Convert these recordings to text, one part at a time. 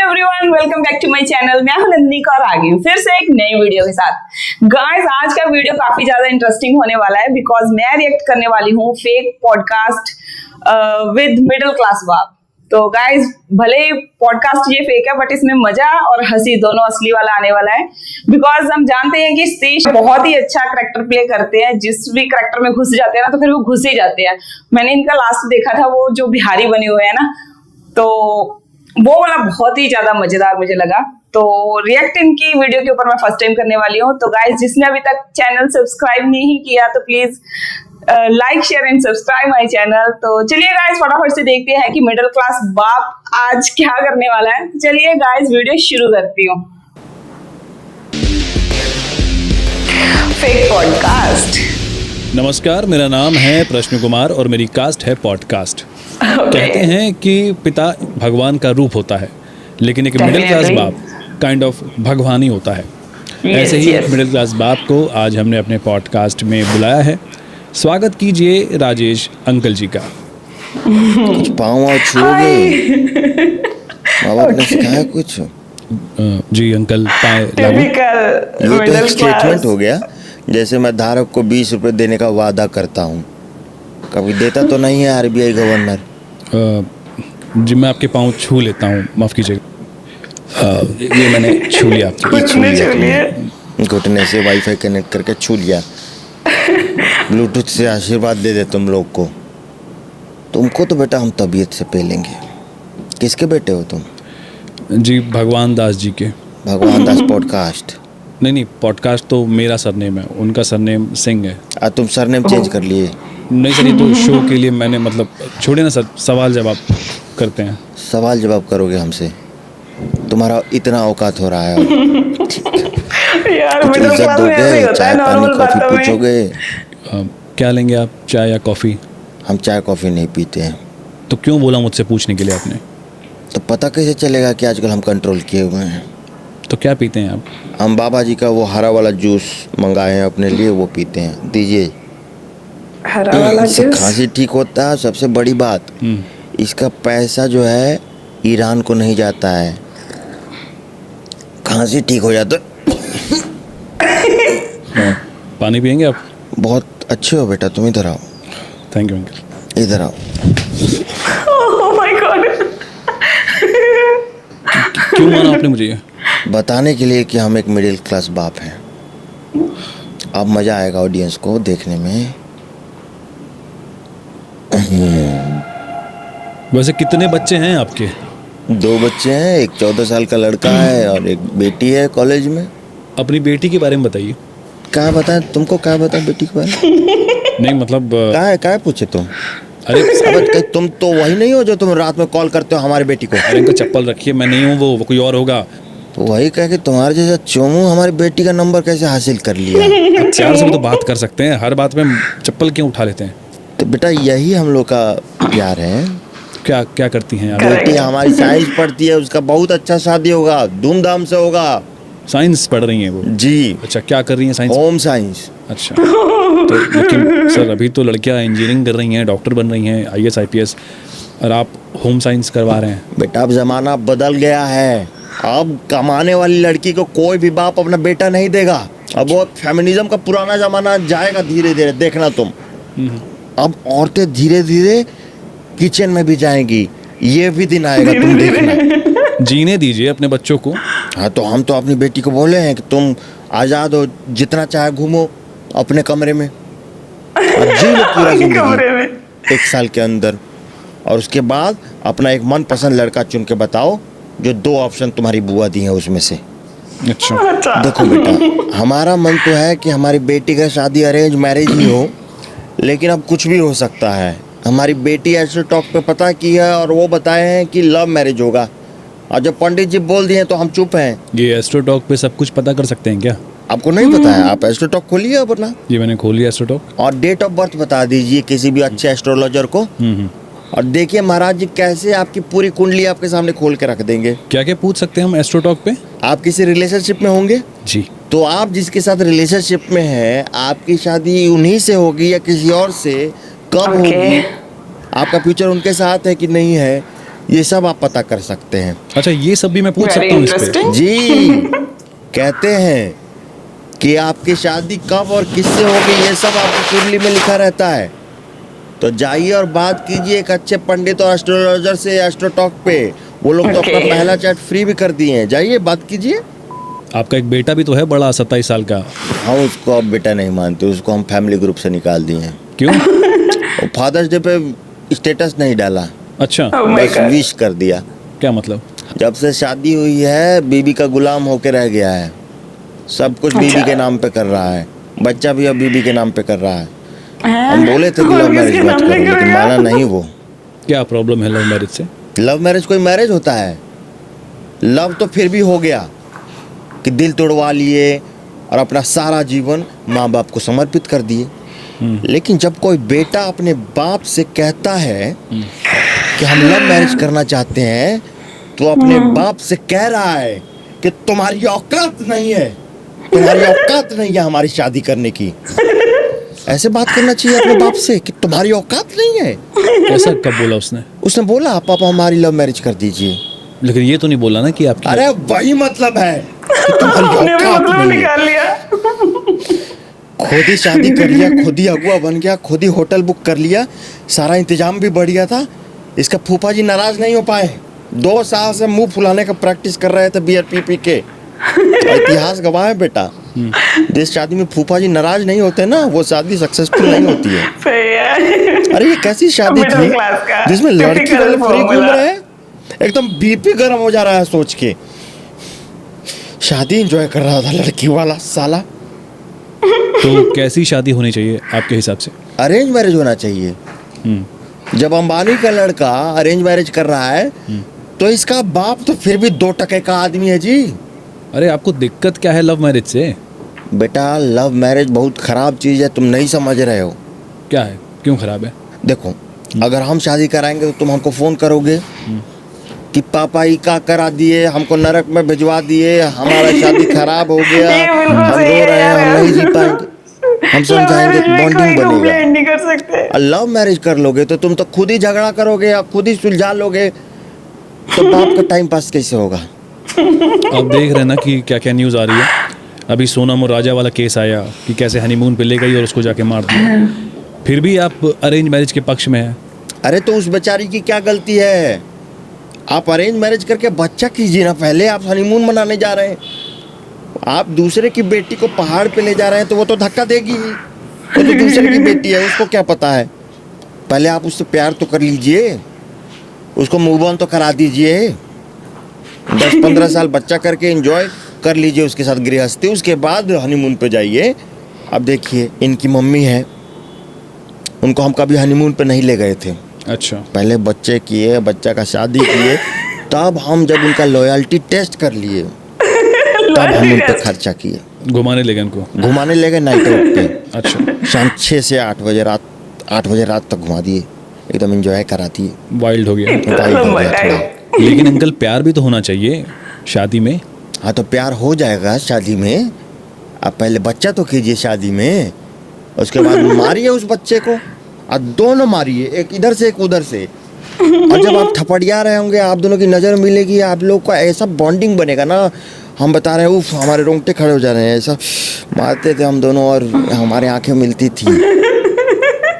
Everyone, welcome back to my channel. मैं हूं नंदिनी और आ गई हूं फिर से एक नई वीडियो के साथ। गाइस, आज का वीडियो काफी ज्यादा इंटरेस्टिंग होने वाला है बिकॉज मैं रिएक्ट करने वाली हूं fake podcast with middle class बाप। तो गाइस, भले ही पॉडकास्ट ये फेक है बट इसमें मजा और हंसी दोनों असली वाला आने वाला है बिकॉज हम जानते हैं कि सतीश बहुत ही अच्छा करैक्टर प्ले करते हैं। जिस भी करैक्टर में घुस जाते हैं ना तो फिर वो घुस ही जाते हैं। मैंने इनका लास्ट देखा था, वो जो बिहारी बने हुए हैं ना, तो वो वाला बहुत ही ज्यादा मजेदार मुझे लगा। तो रिएक्ट इनकी वीडियो के ऊपर मैं फर्स्ट टाइम करने वाली हूँ। तो गाइस, जिसने अभी तक चैनल सब्सक्राइब नहीं किया तो please like share and subscribe my channel. तो चलिए गाइस, फटाफट से देखते हैं कि मिडिल क्लास बाप आज क्या करने वाला है। चलिए गाइस, वीडियो शुरू करती हूँ। Fake podcast. नमस्कार, मेरा नाम है प्रश्न कुमार और मेरी कास्ट है पॉडकास्ट। कहते हैं कि पिता भगवान का रूप होता है, लेकिन एक मिडिल क्लास बाप काइंड ऑफ भगवान ही होता है। ऐसे ही एक मिडिल क्लास बाप को आज हमने अपने पॉडकास्ट में बुलाया है। स्वागत कीजिए राजेश अंकल जी का। कुछ पाँव छूओगे? माँ बाप ने सिखाया कुछ? जी अंकल, पाए लागू। ये तो एक स्टेटमेंट हो गया, जैसे मैं धारक को 20 रुपए देने का वादा करता हूँ, कभी देता तो नहीं है आरबीआई गवर्नर। जी मैं आपके पाँव छू लेता हूँ, माफ़ कीजिएगा। ये मैंने छू लिया आपके घुटने से वाईफाई कनेक्ट करके छू लिया। ब्लूटूथ से आशीर्वाद दे दे तुम लोग को। तुमको तो बेटा हम तबीयत से पेलेंगे। किसके बेटे हो तुम? जी भगवान दास जी के। भगवान दास पॉडकास्ट? नहीं, पॉडकास्ट तो मेरा सरनेम है, उनका सरनेम सिंह है। तुम सरनेम चेंज कर लिए? नहीं सर, ये तो शो के लिए मैंने, मतलब छोड़े ना सर, सवाल जवाब करते हैं। सवाल जवाब करोगे हमसे? तुम्हारा इतना औकात हो रहा है। यार, कुछ मिडिल इज्जत क्लास में ऐसे ही दोगे? होता चाय है, पानी नॉर्मल कॉफी बातों में। पूछोगे? क्या लेंगे आप, चाय या कॉफ़ी? हम चाय कॉफी नहीं पीते हैं। तो क्यों बोला मुझसे पूछने के लिए आपने? तो पता कैसे चलेगा कि आजकल हम कंट्रोल किए हुए हैं? तो क्या पीते हैं आप? हम बाबा जी का वो हरा वाला जूस मंगाए हैं अपने लिए, वो पीते हैं। दीजिए। हरा वाला इससे जूस? खांसी ठीक होता है। सबसे बड़ी बात, इसका पैसा जो है ईरान को नहीं जाता है, खांसी ठीक हो जाता। पानी पियेंगे आप? बहुत अच्छे हो बेटा, तुम इधर आओ। Thank you uncle. इधर आओ। Oh my God. क्यों माना आपने मुझे ये? बताने के लिए कि हम एक मिडिल क्लास बाप हैं। अब मज़ा आएगा ऑडियंस को देखने में। वैसे कितने बच्चे हैं आपके? 2 बच्चे हैं, एक 14 साल का लड़का है और एक बेटी है कॉलेज में। अपनी बेटी के बारे में बताइए। क्या बताएं तुमको? क्या बताएं बेटी के बारे में? नहीं मतलब क्या पूछे तुम? अरे अब तुम तो वही नहीं हो जो तुम रात में कॉल करते हो हमारी बेटी को। अरे इनका चप्पल रखिए, मैं नहीं हूँ, वो कोई और होगा। तो वही कह के तुम्हारे जैसा चोमू हमारी बेटी का नंबर कैसे हासिल कर लिया? आप प्यार से भी तो बात कर सकते हैं, हर बात में चप्पल क्यों उठा लेते हैं? तो बेटा यही हम लोग का प्यार है। क्या क्या करती हैं आप? बेटी हमारी साइंस पढ़ती है, उसका बहुत अच्छा शादी होगा, धूमधाम से होगा। साइंस पढ़ रही हैं वो? जी। अच्छा, क्या कर रही हैं साइंस? Home science. अच्छा, तो लेकिन सर अभी तो लड़कियां इंजीनियरिंग कर रही हैं, डॉक्टर बन रही हैं, आईएएस आईपीएस, और आप होम साइंस करवा रहे हैं। बेटा अब ज़माना बदल गया है। अब कमाने वाली लड़की को कोई भी बाप अपना बेटा नहीं देगा। अब वो फेमिनिज्म का पुराना ज़माना जाएगा धीरे धीरे, देखना तुम। अब औरतें धीरे धीरे किचन में भी जाएंगी, ये भी दिन आएगा, तुम देखना। जीने दीजिए अपने बच्चों को। हाँ, तो हम तो अपनी बेटी को बोले हैं कि तुम आज़ाद हो, जितना चाहे घूमो अपने कमरे में और जी लो पूरा जिंदगी 1 साल के अंदर। और उसके बाद अपना एक मनपसंद लड़का चुन के बताओ, जो 2 ऑप्शन तुम्हारी बुआ दी हैं उसमें से। अच्छा देखो बेटा, हमारा मन तो है कि हमारी बेटी का शादी अरेंज मैरिज ही हो, लेकिन अब कुछ भी हो सकता है। हमारी बेटी ऐसे टॉक पे पता की है और वो बताए हैं कि लव मैरिज होगा, और जब पंडित जी बोल दिए तो हम चुप हैं। ये एस्ट्रोटॉक पे सब कुछ पता कर सकते हैं क्या? आपको नहीं पता है? आप एस्ट्रोटॉक खोलिए अपना। ये मैंने खोल लिया एस्ट्रोटॉक। और डेट ऑफ बर्थ बता दीजिए किसी भी अच्छे एस्ट्रोलॉजर को। और देखिए महाराज जी कैसे आपकी पूरी कुंडली आपके सामने खोल के रख देंगे। क्या क्या पूछ सकते हैं हम एस्ट्रोटॉक पे? आप किसी रिलेशनशिप में होंगे जी, तो आप जिसके साथ रिलेशनशिप में हैं, आपकी शादी उन्हीं से होगी या किसी और से, कब होगी, आपका फ्यूचर उनके साथ है कि नहीं है, ये सब आप पता कर सकते हैं। अच्छा, ये सब भी मैं पूछ Very सकता हूँ इस पे? interesting. जी कहते हैं कि आपकी शादी कब और किससे होगी ये सब आपकी कुंडली में लिखा रहता है। तो जाइए और बात कीजिए एक अच्छे पंडित और एस्ट्रोलॉजर से, एस्ट्रोटॉक पे। वो लोग तो अपना Okay. पहला चैट फ्री भी कर दिए हैं। जाइए बात कीजिए। आपका एक बेटा भी तो है बड़ा, 27 साल का। हम उसको अब बेटा नहीं मानते, उसको हम फैमिली ग्रुप से निकाल दिए हैं। क्यों? और फादर्स डे पे स्टेटस नहीं डाला, अच्छा, Oh my बस God. विश कर दिया। क्या मतलब? जब से शादी हुई है बीबी का गुलाम होके रह गया है। सब कुछ बीबी अच्छा। के नाम पे कर रहा है, बच्चा भी अब बीबी के नाम पे कर रहा है। हम बोले थे कि और लव किसके मैरिज मत नाम पे करो, लेकिन करेगा? माना नहीं वो। क्या प्रॉब्लम है लव मैरिज से? लव मैरिज कोई मैरिज होता है? लव तो फिर भी हो गया कि दिल तोड़वा लिए और अपना सारा जीवन माँ बाप को समर्पित कर दिए। लेकिन जब कोई बेटा अपने बाप से कहता है कि हम लव मैरिज करना चाहते हैं, तो अपने बाप से कह रहा है कि तुम्हारी औकात नहीं है, तुम्हारी औकात नहीं है हमारी शादी करने की। ऐसे बात करना चाहिए अपने बाप से कि तुम्हारी औकात नहीं है। ऐसा कब बोला उसने? उसने बोला पापा हमारी लव मैरिज कर दीजिए। लेकिन ये तो नहीं बोला ना कि आपकी। अरे वही मतलब है कि तुम्हारी उसने भी औकात मतलब नहीं है। निकाल लिया। खुद ही शादी कर लिया, खुद ही अगुआ बन गया, खुद ही होटल बुक कर लिया, सारा इंतजाम भी बढ़ गया था। इसका फूफा जी नाराज नहीं हो पाए। 2 साल से मुंह फुलाने का प्रैक्टिस कर रहे थे बियर पी के। इतिहास गवाह है बेटा। जिस शादी में फूफा जी नाराज नहीं होते ना, वो शादी सक्सेसफुल नहीं होती है। सही है। अरे ये कैसी शादी Middle थी class का जिसमें लड़की typical वाले फ्री घूम formula। रहे हैं। एकदम बीपी गर्म हो जा रहा है सोच के। शादी एंजॉय कर रहा था लड़की वाला साला। तो कैसी शादी होनी चाहिए आपके हिसाब से? अरेंज मैरिज होना चाहिए। जब अंबानी का लड़का अरेंज मैरिज कर रहा है, तो इसका बाप तो फिर भी 2 टके का आदमी है जी। अरे आपको दिक्कत क्या है लव मैरिज से? बेटा लव मैरिज बहुत खराब चीज है, तुम नहीं समझ रहे हो। क्या है, क्यों खराब है? देखो अगर हम शादी कराएंगे तो तुम हमको फोन करोगे कि पापा ही का करा दिए, हमको नरक में भिजवा दिए, हमारा शादी खराब हो गया, ये बिल्कुल हम सही रो है रहे हैं, यार। हम नहीं जी पाएंगे। हम समझाएंगे लव मैरिज में बॉन्डिंग कोई बनेगा। कंप्लेंट नहीं कर सकते। और लव मैरिज कर लोगे तो तुम तो खुद ही झगड़ा करोगे या खुद ही सुलझा लोगे, तो बाप का टाइम पास कैसे होगा? आप देख रहे हैं ना कि क्या क्या न्यूज़ आ रही है। अभी सोनम और राजा वाला केस आया कि कैसे हनीमून पे ले गई और उसको जाके मार दिया। फिर भी आप अरेंज मैरिज के पक्ष में हैं। अरे तो उस बेचारी की क्या गलती है? आप अरेंज मैरिज करके बच्चा कीजिए ना। पहले आप हनीमून मनाने जा रहे हैं, आप दूसरे की बेटी को पहाड़ पे ले जा रहे हैं, तो वो तो धक्का देगी ही। वो तो दूसरे की बेटी है, उसको क्या पता है? पहले आप उससे प्यार तो कर लीजिए, उसको मूव ऑन तो करा दीजिए। 10-15 साल बच्चा करके एंजॉय कर लीजिए उसके साथ गृहस्थी, उसके बाद हनीमून पे जाइए। अब देखिए इनकी मम्मी है, उनको हम कभी हनीमून पे नहीं ले गए थे। अच्छा, पहले बच्चे किए, बच्चा का शादी किए, तब हम जब उनका लॉयल्टी टेस्ट कर लिए, तब हम उन पे खर्चा किए। घुमाने ले गए उनको? घुमाने ले गए नाइट आउट पे। अच्छा, शाम 6 से 8 बजे रात, 8 बजे रात तक घुमा दिए, एकदम एंजॉय करा दिए। वाइल्ड हो गया। वाइल्ड हो गया थोड़ा। लेकिन अंकल प्यार भी तो होना चाहिए शादी में। हाँ तो प्यार हो जाएगा शादी में। आप पहले बच्चा तो कीजिए शादी में, उसके बाद मारिए उस बच्चे को, और दोनों मारिए, एक इधर से एक उधर से। और जब आप थपड़िया रहे होंगे, आप दोनों की नज़र मिलेगी, आप लोग का ऐसा बॉन्डिंग बनेगा ना। हम बता रहे हैं, उफ हमारे रोंगटे खड़े हो जा रहे हैं। ऐसा मारते थे हम दोनों और हमारी आंखें मिलती थी।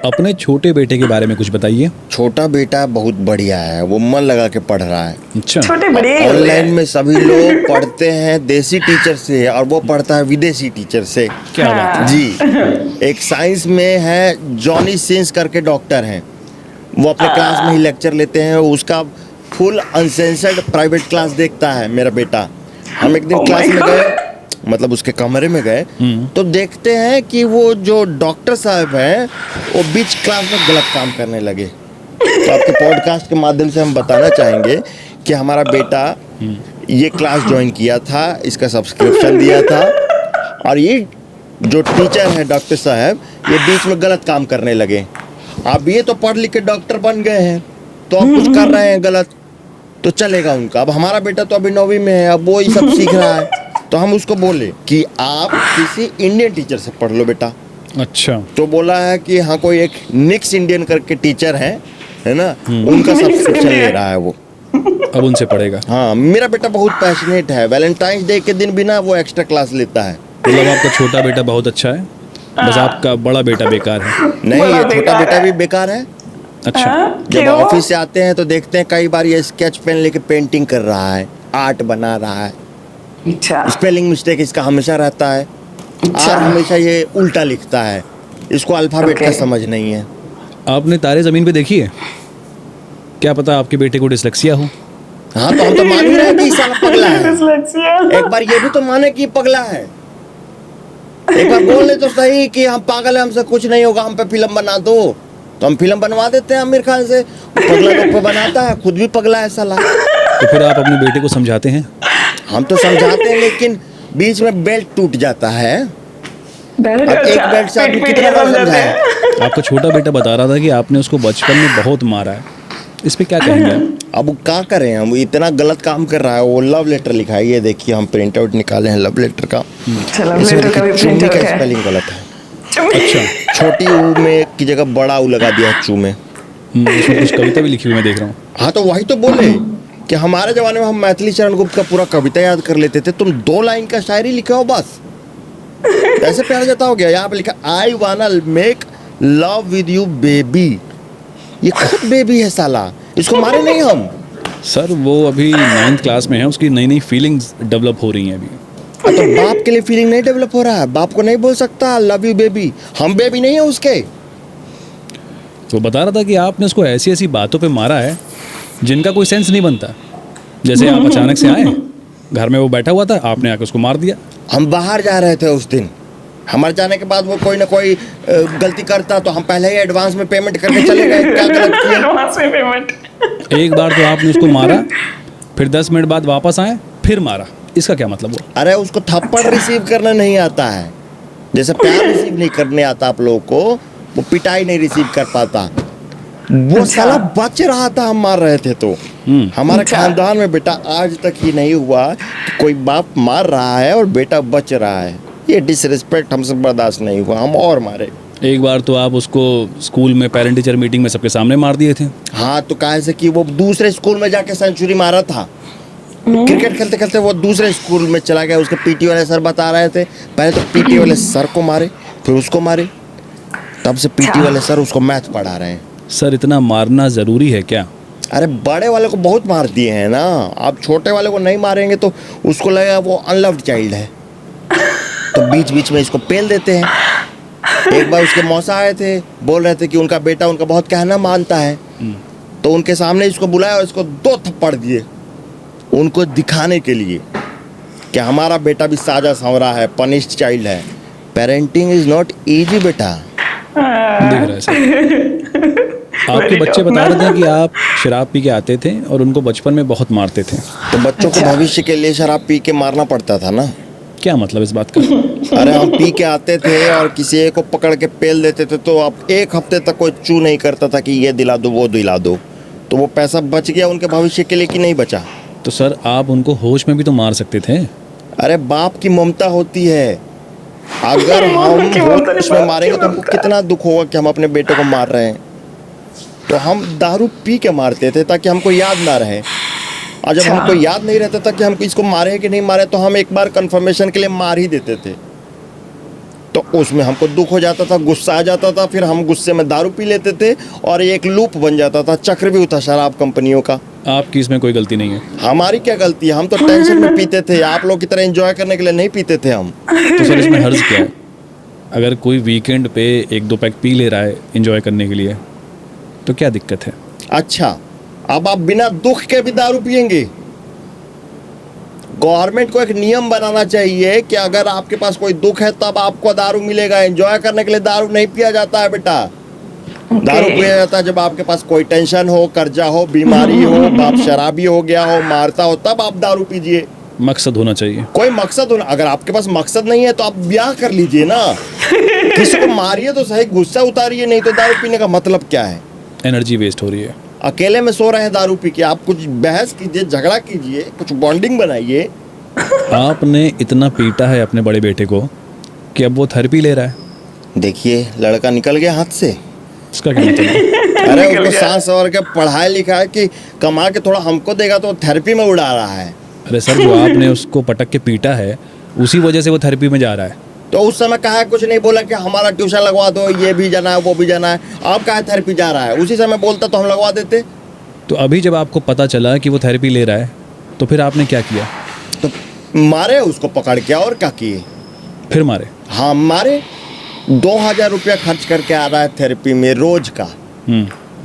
अपने छोटे बेटे के बारे में कुछ बताइए। छोटा बेटा बहुत बढ़िया है, वो मन लगा के पढ़ रहा है। अच्छा, छोटे बड़े ही होते ऑनलाइन हैं। में सभी लोग पढ़ते हैं देसी टीचर से, और वो पढ़ता है विदेशी टीचर से। क्या बात है। जी, एक साइंस में है जॉनी सिंस करके डॉक्टर हैं, वो अपने क्लास में ही लेक्चर लेते हैं। उसका फुल अनसेंसर्ड प्राइवेट क्लास देखता है मेरा बेटा। हम एक दिन Oh क्लास my में God. गए, मतलब उसके कमरे में गए, तो देखते हैं कि वो जो डॉक्टर साहब हैं वो बीच क्लास में गलत काम करने लगे। तो आपके पॉडकास्ट के माध्यम से हम बताना चाहेंगे कि हमारा बेटा ये क्लास ज्वाइन किया था, इसका सब्सक्रिप्शन दिया था, और ये जो टीचर है डॉक्टर साहब, ये बीच में गलत काम करने लगे। अब ये तो पढ़ लिख के डॉक्टर बन गए हैं, तो अब कुछ कर रहे हैं गलत, तो चलेगा उनका। अब हमारा बेटा तो अभी 9वीं में है, अब वो ये सब सीख रहा है। तो हम उसको बोले कि आप किसी इंडियन टीचर से पढ़ लो बेटा। अच्छा, तो बोला है कि हाँ कोई एक निक्स इंडियन करके टीचर है ना, उनका सब्सक्रिप्शन ले रहा है वो। अब उनसे पढ़ेगा। हाँ, मेरा बेटा बहुत पैशनेट है। वैलेंटाइंस डे के दिन भी ना वो एक्स्ट्रा क्लास लेता है। मतलब आपका छोटा बेटा बहुत अच्छा है, बस आपका बड़ा बेटा बेकार है। नहीं, बड़ा ये छोटा बेकार बेटा है। भी बेकार है। अच्छा, जब क्यों? ऑफिस से आते हैं तो देखते हैं कई बार ये स्केच पेन लेके पेंटिंग कर रहा है, आर्ट बना रहा है। अच्छा स्पेलिंग मिस्टेक इसका हमेशा रहता है, अच्छा। और हमेशा ये उल्टा लिखता है। इसको अल्फाबेट का Okay. समझ नहीं है। आपने तारे ज़मीन पे देखी है? क्या पता आपके बेटे को डिसलेक्सिया हो। हाँ, तो हम तो मान ही रहे हैं कि साला पगला है। डिसलेक्सिया। एक बार ये भी तो माने कि पगला है। एक बार बोल ले तो सही कि हम पागल हैं, हमसे कुछ नहीं होगा, हम पे फिल्म बना दो। तो हम फिल्म बनवा देते हैं आमिर खान से। पगला लोग पे बनाता है, खुद भी पगला है साला। तो फिर आप अपने बेटे को समझाते हैं? हम तो समझाते हैं, लेकिन बीच में बेल्ट टूट जाता है। अब एक बेल्ट से आदमी कितना बार समझाए। आपका छोटा बेटा बता रहा था कि आपने उसको बचपन में बहुत मारा है, इस पे क्या कहेंगे आप? अब क्या करें, हम इतना गलत काम कर रहा है। वो लव लेटर लिखा है, ये देखिए हम प्रिंट आउट निकाले हैं लव लेटर का। इसमें देखिए चुम्मी का स्पेलिंग गलत है। अच्छा, छोटी ऊ में की जगह बड़ा ऊ लगा दिया है चू में। इसमें कुछ कविता भी लिखी हुई मैं देख रहा हूँ। हाँ, तो वही तो बोले कि हमारे जमाने में हम मैथिली चरण गुप्त का पूरा कविता याद कर लेते थे। तुम 2 लाइन का शायरी लिखे हो बस, ऐसे प्यार जताओ गया। यहाँ पे लिखा आई वाना make love with you baby. ये खुद बेबी है साला, इसको मारे नहीं हम। सर वो अभी 9th क्लास में है, उसकी नई नई फीलिंग्स डेवलप हो रही हैं अभी। तो बाप के लिए फीलिंग नहीं डेवलप हो रहा है? बाप को नहीं बोल सकता लव यू बेबी? हम बेबी नहीं है उसके। तो बता रहा था कि आपने उसको ऐसी ऐसी बातों पे मारा है जिनका कोई सेंस नहीं बनता। जैसे आप अचानक से आए, घर में वो बैठा हुआ था, आपने आकर उसको मार दिया। हम बाहर जा रहे थे उस दिन, हमारे जाने के बाद वो कोई ना कोई गलती करता तो हम पहले ही एडवांस में पेमेंट करके चले गए। क्या गलत किया? एडवांस में पेमेंट। एक बार तो आपने उसको मारा, फिर 10 मिनट बाद वापस आए, फिर मारा। इसका क्या मतलब हुआ? अरे उसको थप्पड़ रिसीव करना नहीं आता है। जैसे प्यार रिसीव नहीं करने आता आप लोगों को, वो पिटाई नहीं रिसीव कर पाता। वो साला बच रहा था, हम मार रहे थे तो। हमारे खानदान में बेटा आज तक ही नहीं हुआ कि कोई बाप मार रहा है और बेटा बच रहा है। ये डिसरिस्पेक्ट हमसे बर्दाश्त नहीं हुआ, हम और मारे। एक बार तो आप उसको स्कूल में पेरेंट टीचर मीटिंग में सबके सामने मार दिए थे। हाँ, तो कहा से कि वो दूसरे स्कूल में जाके सेंचुरी मारा था। क्रिकेट खेलते खेलते वो दूसरे स्कूल में चला गया। उसके पीटी वाले सर बता रहे थे, पहले तो पीटी वाले सर को मारे, फिर उसको मारे। तब से पीटी वाले सर उसको मैथ पढ़ा रहे हैं। सर इतना मारना ज़रूरी है क्या? अरे बड़े वाले को बहुत मार दिए हैं ना, आप छोटे वाले को नहीं मारेंगे तो उसको लगेगा वो अनलव्ड चाइल्ड है, तो बीच बीच में इसको पेल देते हैं। एक बार उसके मौसा आए थे, बोल रहे थे कि उनका बेटा उनका बहुत कहना मानता है, तो उनके सामने इसको बुलाया और इसको 2 थप्पड़ दिए, उनको दिखाने के लिए कि हमारा बेटा भी साजा सांवरा है, पनिश्ड चाइल्ड है। पेरेंटिंग इज नॉट इजी बेटा। दिख रहा है सर। आपके बच्चे बता रहे थे कि आप शराब पी के आते थे और उनको बचपन में बहुत मारते थे। तो बच्चों को भविष्य के लिए शराब पी के मारना पड़ता था ना। क्या मतलब इस बात का? अरे हम पी के आते थे और किसी एक को पकड़ के पेल देते थे, तो अब 1 हफ्ते तक कोई चू नहीं करता था कि ये दिला दो वो दिला दो। तो वो पैसा बच गया उनके भविष्य के लिए कि नहीं बचा? तो सर आप उनको होश में भी तो मार सकते थे। अरे बाप की ममता होती है। अगर हम होश में मारेंगे तो हमको कितना दुख होगा कि हम अपने बेटे को मार रहे हैं। तो हम दारू पी के मारते थे ताकि हमको याद ना रहे, और जब हमको याद नहीं रहता था कि हम इसको मारे कि नहीं मारे, तो हम एक बार कंफर्मेशन के लिए मार ही देते थे। तो उसमें हमको दुख हो जाता था, गुस्सा आ जाता था, फिर हम गुस्से में दारू पी लेते थे और एक लूप बन जाता था, चक्रव्यूह था शराब कंपनियों का। आपकी इसमें कोई गलती नहीं है। हमारी क्या गलती है? हम तो टेंशन में पीते थे, आप लोग की तरह एंजॉय करने के लिए नहीं पीते थे हम। तो सर इसमें हर्ज क्या है? अगर कोई वीकेंड पे 1-2 पैक पी ले रहा है एंजॉय करने के लिए, तो क्या दिक्कत है? अच्छा, अब आप बिना दुख के भी दारू पिएंगे? गवर्नमेंट को एक नियम बनाना चाहिए कि अगर आपके पास कोई दुख है तब आपको दारू मिलेगा। एंजॉय करने के लिए दारू नहीं पिया जाता है बेटा। दारू पिया जाता है जब आपके पास कोई टेंशन हो, कर्जा हो, बीमारी हो, बाप शराबी हो गया हो, मारता हो, तब आप दारू पीजिए। मकसद होना चाहिए। कोई मकसद होना। अगर आपके पास मकसद नहीं है तो आप ब्याह कर लीजिए ना। किसी को मारिए तो सही, गुस्सा उतारिए, नहीं तो दारू पीने का मतलब क्या है? एनर्जी वेस्ट हो रही है। अकेले में सो रहे हैं दारू पी के, आप कुछ बहस कीजिए, झगड़ा कीजिए, कुछ बॉन्डिंग बनाइए। आपने इतना पीटा है अपने बड़े बेटे को कि अब वो थेरेपी ले रहा है। देखिए लड़का निकल गया हाथ से। इसका क्या मतलब है? अरे उसको सांस सवर के पढ़ाई लिखा है कि कमा के थोड़ा हमको देगा तो थेरेपी में उड़ा रहा है। अरे सर, जो आपने उसको पटक के पीटा है उसी वजह से वो थेरेपी में जा रहा है। तो उस समय कहा कुछ नहीं बोला कि हमारा ट्यूशन लगवा दो, ये भी जाना है वो भी जाना है। अब कहा थेरेपी जा रहा है, उसी समय बोलता तो हम लगवा देते। तो अभी जब आपको पता चला कि वो थेरेपी ले रहा है तो फिर आपने क्या किया? तो मारे उसको पकड़ के, और क्या किए? फिर मारे? हाँ मारे। 2000 रुपया खर्च करके आ रहा है थेरेपी में रोज का।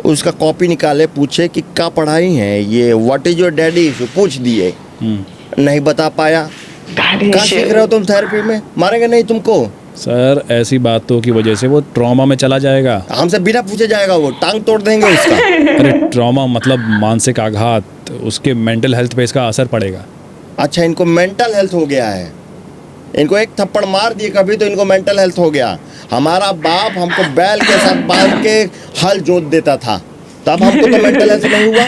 उसका कॉपी निकाले, पूछे कि क्या पढ़ाई है ये, व्हाट इज योर डैडी, पूछ दिए, नहीं बता पाया। कहाँ सीख रहे हो तुम थेरेपी में? मारेंगे नहीं तुमको? सर, ऐसी बातों की वजह से वो ट्रॉमा में चला जाएगा। हमसे बिना पूछे जाएगा, वो टांग तोड़ देंगे उसका। अरे ट्रॉमा मतलब मानसिक आघात, उसके मेंटल हेल्थ पे इसका असर पड़ेगा। अच्छा, इनको मेंटल हेल्थ हो गया है। इनको एक थप्पड़ मार दिए कभी तो इनको मेंटल हेल्थ हो गया। हमारा बाप हमको बैल के साथ बांध के हल जोत देता था, तब हमको तो मेंटल हेल्थ नहीं हुआ,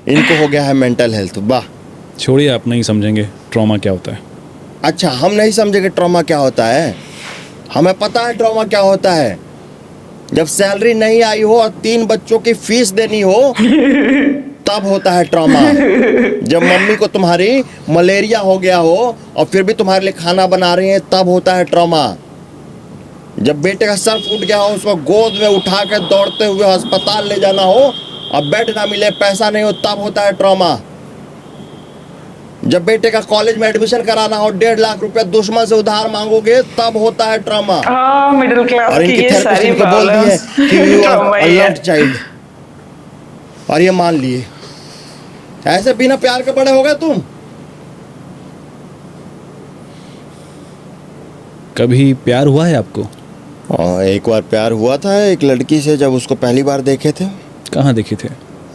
इनको हो गया है मेंटल हेल्थ। वाह। छोड़िए, आप नहीं समझेंगे ट्रॉमा क्या होता है। अच्छा, हम नहीं समझेंगे ट्रॉमा क्या होता है? हमें पता है ट्रॉमा क्या होता है। जब सैलरी नहीं आई हो और 3 बच्चों की फीस देनी हो तब होता है ट्रॉमा। जब मम्मी को तुम्हारी मलेरिया हो गया हो और फिर भी तुम्हारे लिए खाना बना रही हैं तब होता है ट्रॉमा। जब बेटे का सर फूट गया हो, उसको गोद में उठा के दौड़ते हुए अस्पताल ले जाना हो और बेड ना मिले, पैसा नहीं हो, तब होता है ट्रॉमा। जब बेटे का कॉलेज में एडमिशन कराना हो, 1.5 लाख रुपया दुश्मन से उधार मांगोगे तब होता है ट्रॉमा। मिडिल क्लास और इनकी थेरेपिस्ट को बोल दी है कि you are a loved child, और ये मान लिए। ऐसे बिना प्यार के बड़े हो गए तुम। कभी प्यार हुआ है आपको? एक बार प्यार हुआ था एक लड़की से, जब उसको पहली बार देखे थे। कहाँ देखे थे?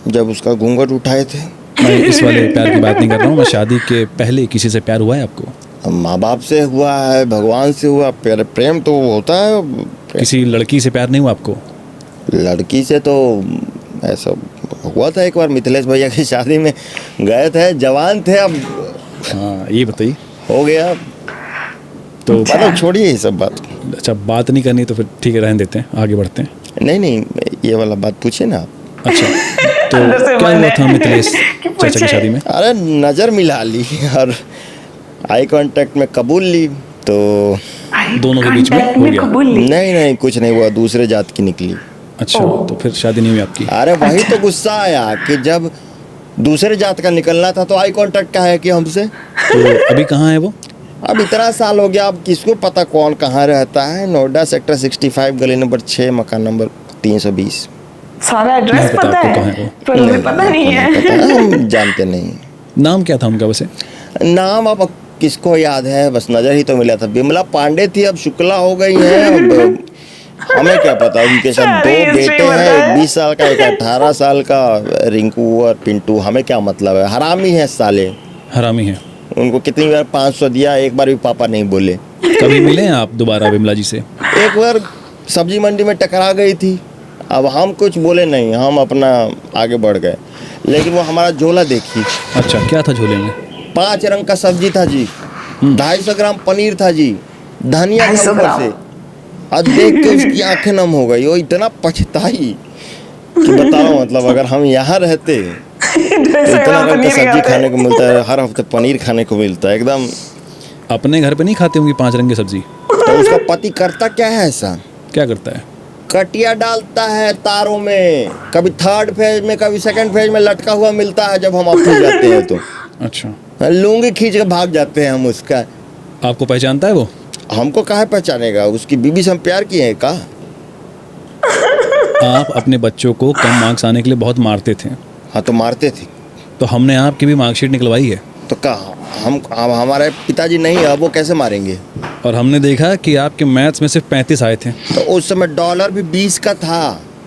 जब उसका घूंघट उठाए थे। मैं इस वाले प्यार की बात नहीं कर रहा हूँ, मैं शादी के पहले किसी से प्यार हुआ है आपको? माँ बाप से हुआ है, भगवान से हुआ, प्रेम तो होता है। किसी लड़की से प्यार नहीं हुआ आपको? लड़की से तो ऐसा हुआ था एक बार, मिथिलेश भैया की शादी में गए थे, जवान थे। अब हाँ, ये बताइए। हो गया तो मतलब छोड़िए ये सब बात। अच्छा, बात नहीं करनी तो फिर ठीक है, रहने देते हैं, आगे बढ़ते हैं। नहीं, ये वाला बात पूछिए ना आप। अच्छा, तो क्या हुआ था मिथिलेश चाचा की शादी में? अरे नज़र मिला ली और आई कांटेक्ट में कबूल ली, तो दोनों के बीच में हो गया? नहीं कुछ नहीं हुआ, दूसरे जात की निकली। अच्छा, तो फिर शादी नहीं हुई आपकी? अरे वही तो गुस्सा आया कि जब दूसरे जात का निकलना था तो आई कांटेक्ट का है कि हमसे। तो अभी कहाँ है वो? अब इतना साल हो गया, अब किसको पता कौन कहाँ रहता है। नोएडा सेक्टर 65 गली नंबर 6 मकान नंबर 320। सारा एड्रेस पता है पर मुझे पता नहीं है। हम जानते नहीं। नाम क्या था उनका वैसे? नाम अब किसको याद है, बस नजर ही तो मिला था। बिमला पांडे थी, अब शुक्ला हो गई है। अब हमें क्या पता। उनके साथ 2 बेटे हैं, 20 साल का, एक 18 साल का, रिंकू और पिंटू। हमें क्या मतलब है, हरामी है साले। हरामी है। उनको कितनी बार 500 दिया, एक बार भी पापा नहीं बोले। कभी मिले हैं आप दोबारा विमला जी से? एक बार सब्जी मंडी में टकरा गई थी, अब हम कुछ बोले नहीं, हम अपना आगे बढ़ गए। लेकिन वो हमारा झोला देखी। अच्छा, क्या था झोले में? 5 रंग का सब्जी था जी, 250 ग्राम पनीर था जी, धनिया था ऊपर से। और देख के उसकी आंखें नम हो गई। वो इतना पछताई कि बताओ, मतलब अगर हम यहाँ रहते तो इतना रंग का सब्जी खाने को मिलता है, हर हफ्ते पनीर खाने को मिलता है एकदम। अपने घर पे नहीं खाते होंगे 5 रंग की सब्जी? तो उसका पति करता क्या है ऐसा? क्या करता है? कटिया डालता है तारों में, कभी 3rd फेज में, कभी 2nd फेज में लटका हुआ मिलता है जब हम ऑफिस जाते हैं तो। अच्छा, लुंगी खींच के भाग जाते हैं हम उसका। आपको पहचानता है वो? हमको काहे पहचानेगा, उसकी बीबी से हम प्यार किए हैं का? आप अपने बच्चों को कम मार्क्स आने के लिए बहुत मारते थे। हाँ तो मारते थे, तो हमने आपकी भी मार्कशीट निकलवाई है। तो कहा हम हमारे पिताजी नहीं है, अब वो कैसे मारेंगे? और हमने देखा कि आपके मैथ्स में सिर्फ 35 आए थे। तो उस समय डॉलर भी 20 का था।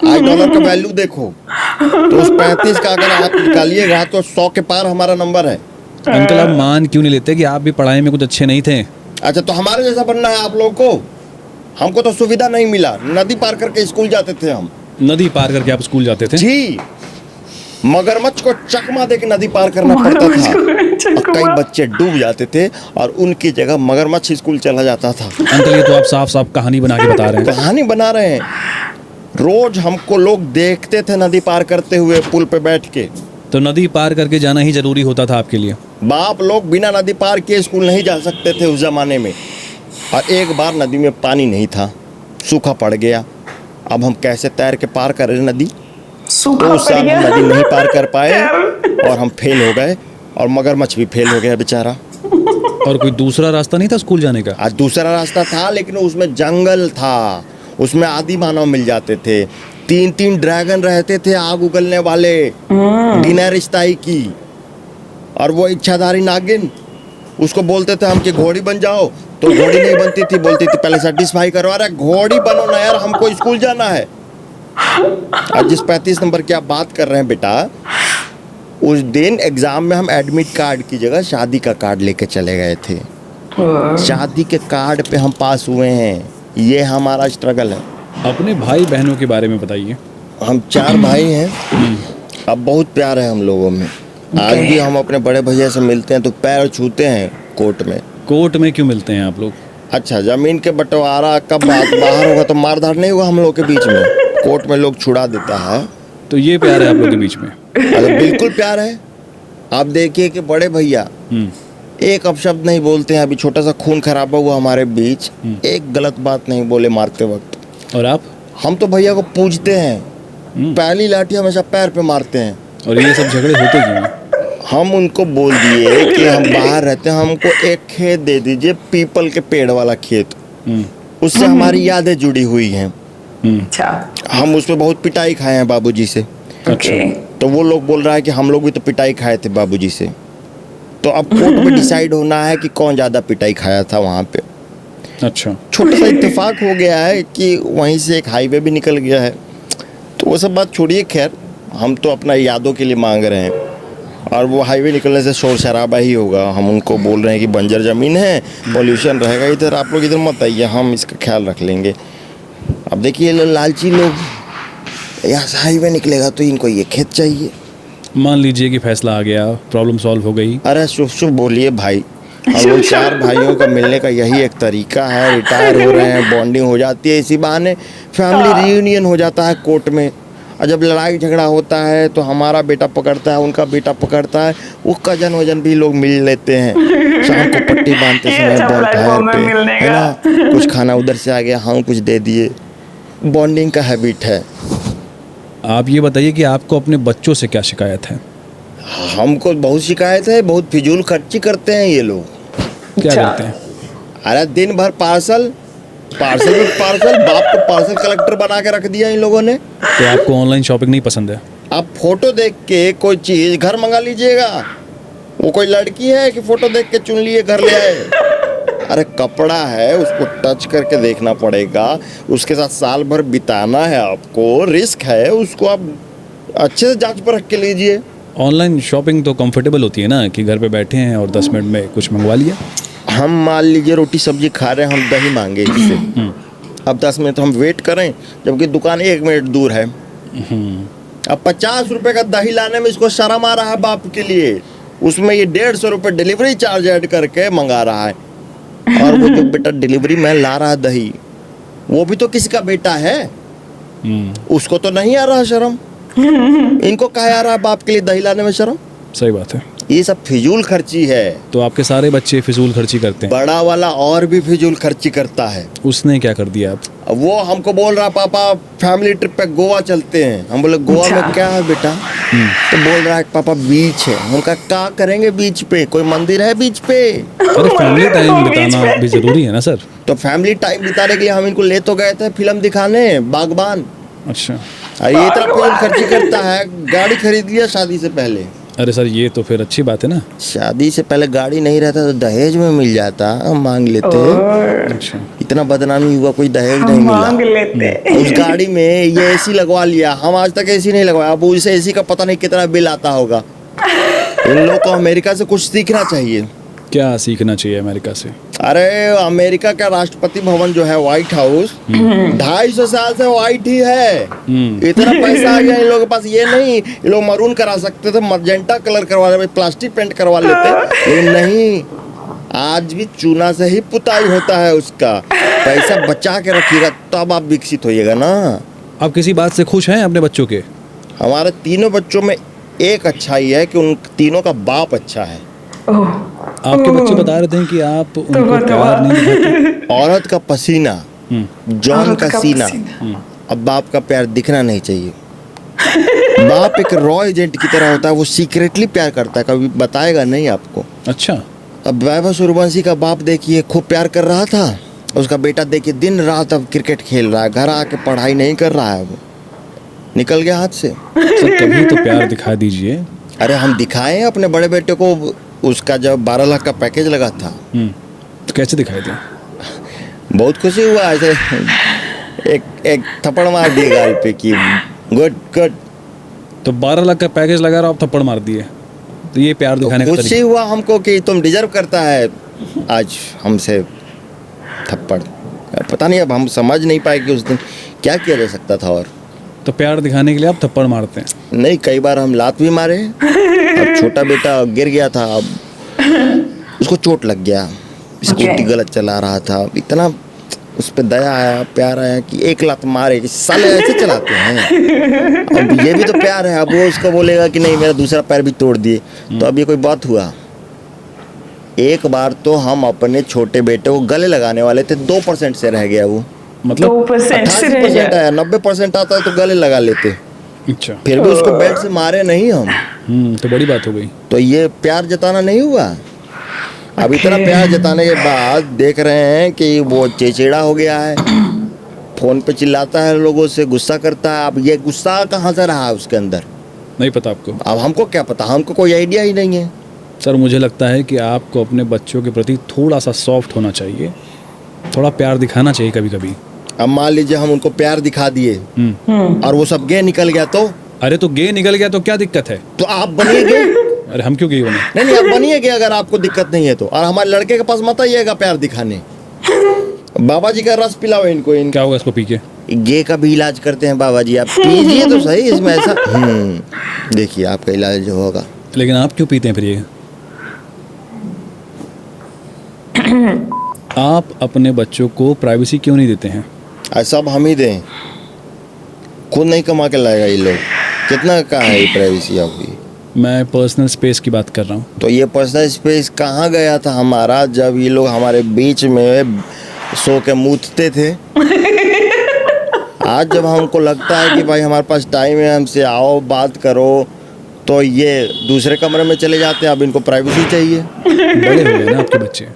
आज डॉलर का वैल्यू देखो, तो उस 35 का अगर आप निकालिएगा तो 100 के पार हमारा नंबर है। अंकल, आप मान क्यों नहीं लेते कि आप भी पढ़ाई में कुछ अच्छे नहीं थे? अच्छा, तो हमारे जैसा बनना है आप लोगों को? हमको तो सुविधा नहीं मिला, नदी पार करके स्कूल जाते थे हम। नदी पार करके आप स्कूल जाते थे? जी, मगरमच्छ को चकमा दे के नदी पार करना पड़ता था और कई बच्चे डूब जाते थे और उनकी जगह मगरमच्छ स्कूल चला जाता था। अंकल, ये तो आप साफ साफ कहानी बना के बता रहे हैं। कहानी बना रहे हैं। रोज हमको लोग देखते थे नदी पार करते हुए पुल पे बैठ के। तो नदी पार करके जाना ही जरूरी होता था आपके लिए? बाप लोग बिना नदी पार किए स्कूल नहीं जा सकते थे उस जमाने में। और एक बार नदी में पानी नहीं था, सूखा पड़ गया। अब हम कैसे तैर के पार करें नदी? तो उस साल हम नदी नहीं पार कर पाए और हम फेल हो गए, और मगरमच्छ भी फेल हो गया बेचारा। और कोई दूसरा रास्ता नहीं था स्कूल जाने का? आज दूसरा रास्ता था, लेकिन उसमें जंगल था, उसमें आदि मानव मिल जाते थे। 3-3 ड्रैगन रहते थे आग उगलने वाले, गिनर स्टाई की। और वो इच्छाधारी नागिन, उसको बोलते थे हम कि घोड़ी बन जाओ, तो घोड़ी नहीं बनती थी, बोलती थी पहले सेटिस्फाई करो, अरे घोड़ी बनो ना यार, हमको स्कूल जाना है। और जिस 35 नंबर की आप बात कर रहे हैं बेटा, उस दिन एग्जाम में हम एडमिट कार्ड की जगह शादी का कार्ड लेके चले गए थे। शादी के कार्ड पे हम पास हुए हैं। ये हमारा स्ट्रगल है। अपने भाई बहनों के बारे में बताइए। हम 4 भाई हैं। अब बहुत प्यार है हम लोगों में। आज भी हम अपने बड़े भैया से मिलते हैं तो पैर छूते हैं कोर्ट में। कोर्ट में क्यों मिलते हैं आप लोग? अच्छा, जमीन के बंटवारा कब बात बाहर होगा तो मारधाड़ नहीं होगा हम लोग के बीच में, कोर्ट में लोग छुड़ा देता है। तो ये प्यार है आप लोग के बीच में? अरे बिल्कुल प्यार है। आप देखिए कि बड़े भैया एक अपशब्द नहीं बोलते हैं। अभी छोटा सा खून खराबा हुआ हमारे बीच, एक गलत बात नहीं बोले मारते वक्त। और आप? हम तो भैया को पूजते हैं, पहली लाठी हमेशा पैर पे मारते हैं। और ये सब झगड़े होते क्यों हैं? हम उनको बोल दिए कि हम बाहर रहते हैं, हमको एक खेत दे दीजिए, पीपल के पेड़ वाला खेत, उससे हमारी यादें जुड़ी हुई हैं। अच्छा, हम उसमें बहुत पिटाई खाए हैं बाबूजी से। ओके। तो वो लोग बोल रहा है कि हम लोग भी तो पिटाई खाए थे बाबूजी से। तो अब कोर्ट में डिसाइड होना है कि कौन ज़्यादा पिटाई खाया था वहाँ पे। अच्छा। छोटा सा इत्तेफाक हो गया है कि वहीं से एक हाईवे भी निकल गया है। तो वो सब बात छोड़िए, खैर हम तो अपना यादों के लिए मांग रहे हैं, और वो हाईवे निकलने से शोर शराबा ही होगा। हम उनको बोल रहे हैं कि बंजर ज़मीन है, पॉल्यूशन रहेगा इधर, आप लोग इधर मत आइए, हम इसका ख्याल रख लेंगे। अब देखिए लालची लोग, यहाँ से हाईवे निकलेगा तो इनको ये खेत चाहिए। मान लीजिए कि फैसला आ गया, प्रॉब्लम सॉल्व हो गई। अरे शुभ शुभ बोलिए भाई। हम लोग 4 भाइयों का मिलने का यही एक तरीका है। रिटायर हो रहे हैं, बॉन्डिंग हो जाती है, इसी बहाने फैमिली रियूनियन हो जाता है कोर्ट में। और जब लड़ाई झगड़ा होता है तो हमारा बेटा पकड़ता है, उनका बेटा पकड़ता है, वो कजन वजन भी लोग मिल लेते हैं। शाम को पट्टी बांधते समय बॉनफायर पे, है ना, कुछ खाना उधर से आ गया, हम कुछ दे दिए। बॉन्डिंग का हैबिट है। आप ये बताइए कि आपको अपने बच्चों से क्या शिकायत है? हमको बहुत शिकायत है, बहुत फिजूल खर्ची करते हैं ये लोग। क्या करते हैं? अरे दिन भर पार्सल, बाप को पार्सल कलेक्टर बना के रख दिया इन लोगों ने। तो आपको ऑनलाइन शॉपिंग नहीं पसंद है? आप फोटो देख के कोई चीज घर मंगा लीजिएगा। वो कोई लड़की है कि फोटो देख के चुन लिए घर ले आए? अरे कपड़ा है, उसको टच करके देखना पड़ेगा, उसके साथ साल भर बिताना है आपको, रिस्क है, उसको आप अच्छे से जांच पर रख के लीजिए। ऑनलाइन शॉपिंग तो कंफर्टेबल होती है ना, कि घर पे बैठे हैं और 10 मिनट में कुछ मंगवा लिया। हम मान लीजिए रोटी सब्जी खा रहे हैं, हम दही मांगे इससे, अब 10 मिनट हम वेट करें, जबकि दुकान 1 मिनट दूर है। अब 50 रुपए का दही लाने में इसको शर्म आ रहा है बाप के लिए, उसमें ये 150 रुपये डिलीवरी चार्ज ऐड करके मंगा रहा है। और वो जो बेटा डिलीवरी मैन ला रहा है दही, वो भी तो किसी का बेटा है, उसको तो नहीं आ रहा शर्म। इनको कहा आ रहा है बाप के लिए दही लाने में शर्म? सही बात है। ये सब फिजूल खर्ची है। तो आपके सारे बच्चे फिजूल खर्ची करते हैं? बड़ा वाला और भी फिजूल खर्ची करता है। उसने क्या कर दिया? आप? वो हमको बोल रहा पापा फैमिली ट्रिप पे गोवा चलते हैं। हम बोले गोवा में क्या है बेटा? तो बोल रहा है पापा बीच है। उनका क्या करेंगे बीच पे? कोई मंदिर है बीच पे? अरे फैमिली टाइम बिताना भी जरूरी है ना सर। तो फैमिली टाइम बिताने के लिए हम इनको ले तो गए थे फिल्म दिखाने, बागबान। अच्छा। ये इतना फिजूल खर्ची करता है। गाड़ी खरीद लिया शादी से पहले। अरे सर ये तो फिर अच्छी बात है ना। शादी से पहले गाड़ी नहीं रहता तो दहेज में मिल जाता, हम मांग लेते। अच्छा। इतना बदनामी हुआ, कोई दहेज नहीं मिला। उस गाड़ी में ये एसी लगवा लिया, हम आज तक एसी नहीं लगवाया। अब उस एसी का पता नहीं कितना बिल आता होगा। इन लोगों को अमेरिका से कुछ सीखना चाहिए। क्या सीखना चाहिए अमेरिका से? अरे अमेरिका का राष्ट्रपति भवन जो है व्हाइट हाउस, 250 साल से व्हाइट ही है। इतना पैसा आ गया इन लोगों के पास। ये नहीं, ये लोग मरून करा सकते थे, मजेंटा कलर करवा लेते, प्लास्टिक पेंट करवा लेते, लेकिन नहीं, आज भी चूना से ही पुताई होता है उसका। पैसा बचा के रखिएगा तब आप विकसित होइएगा ना। आप किसी बात से खुश हैं अपने बच्चों के? हमारे तीनों बच्चों में एक अच्छाई है कि उन तीनों का बाप अच्छा है। ओह, आपके बच्चे बता रहे थे कि आप उनको प्यार नहीं दिखाते। औरत का पसीना, जॉन औरत का का सीना, पसीना। अब बाप का प्यार दिखना नहीं चाहिए। बाप एक रॉ एजेंट की तरह होता है, वो सीक्रेटली प्यार करता है, कभी बताएगा नहीं आपको। अच्छा। अब वैभव सूर्यवंशी का बाप देखिए खूब प्यार कर रहा था, उसका बेटा देखिए दिन रात अब क्रिकेट खेल रहा है, घर आके पढ़ाई नहीं कर रहा है, वो निकल गया हाथ से। सर कभी तो प्यार दिखा दीजिए। अरे हम दिखाए हैं अपने बड़े बेटे को, उसका जब 12 लाख का पैकेज लगा था। तो कैसे दिखाए थे? बहुत खुशी हुआ, ऐसे एक थप्पड़ मार दिए गाल पे कि गुड गुड। तो 12 लाख का पैकेज लगा रहा, आप थप्पड़ मार दिए, तो ये प्यार दिखाने का खुशी तरीका? हुआ हमको कि तुम डिजर्व करता है आज हमसे थप्पड़। पता नहीं, अब हम समझ नहीं पाए कि उस दिन क्या किया जा सकता था। और तो प्यार दिखाने के लिए आप थप्पड़ मारते हैं? नहीं, कई बार हम लात भी मारे। अब छोटा बेटा गिर गया था, अब उसको चोट लग गया, स्कूटी गलत चला रहा था, इतना उस पर दया आया, प्यार आया कि एक लात मारे कि साले ऐसे चलाते हैं। अब ये भी तो प्यार है। अब वो उसको बोलेगा कि नहीं मेरा दूसरा पैर भी तोड़ दिए, तो अब ये कोई बात हुआ? एक बार तो हम अपने छोटे बेटे को गले लगाने वाले थे, 2% से रह गया वो। मतलब 2% से रह 88% गया। आया, 90% आता है तो गले लगा लेते, अच्छा। फिर भी उसको बेल्ट से मारे नहीं हम। तो बड़ी बात हो गई। तो ये प्यार जताना नहीं हुआ। अब इतना प्यार जताने के बाद देख रहे हैं कि वो चिड़चिड़ा हो गया है, फोन पे चिल्लाता है लोगों से, गुस्सा करता है। अब ये गुस्सा कहाँ से रहा है उसके अंदर, नहीं पता आपको? अब हमको क्या पता, हमको कोई आइडिया ही नहीं है। सर मुझे लगता है कि आपको अपने बच्चों के प्रति थोड़ा सा सॉफ्ट होना चाहिए, थोड़ा प्यार दिखाना चाहिए कभी कभी। अब मान लीजिए हम उनको प्यार दिखा दिए और वो सब गे निकल गया तो? अरे तो गे निकल गया तो क्या दिक्कत है? तो आप बनिएगे। अरे हम क्यों गे बने? नहीं, आप बनिएगे अगर आपको दिक्कत नहीं है तो। और हमारे लड़के के पास मत आइएगा प्यार दिखाने। बाबा जी का रस पिलाओ इनको। क्या होगा इसको पी के? गे का भी इलाज करते हैं बाबा जी, आप पीजिए तो सही इसमें ऐसा। देखिए आपका इलाज जो होगा। लेकिन आप क्यों पीते हैं फिर ये? आप अपने बच्चों को प्राइवेसी क्यों नहीं देते हैं? सब हम ही दें, खुद नहीं कमा के लाएगा ये लोग। कितना कहाँ है ये प्राइवेसी आपकी? मैं पर्सनल स्पेस की बात कर रहा हूँ। तो ये पर्सनल स्पेस कहाँ गया था हमारा जब ये लोग हमारे बीच में सो के मूतते थे? आज जब हमको लगता है कि भाई हमारे पास टाइम है, हमसे आओ बात करो, तो ये दूसरे कमरे में चले जाते हैं। अब इनको प्राइवेसी चाहिए। बड़े हो गए ना आपके बच्चे।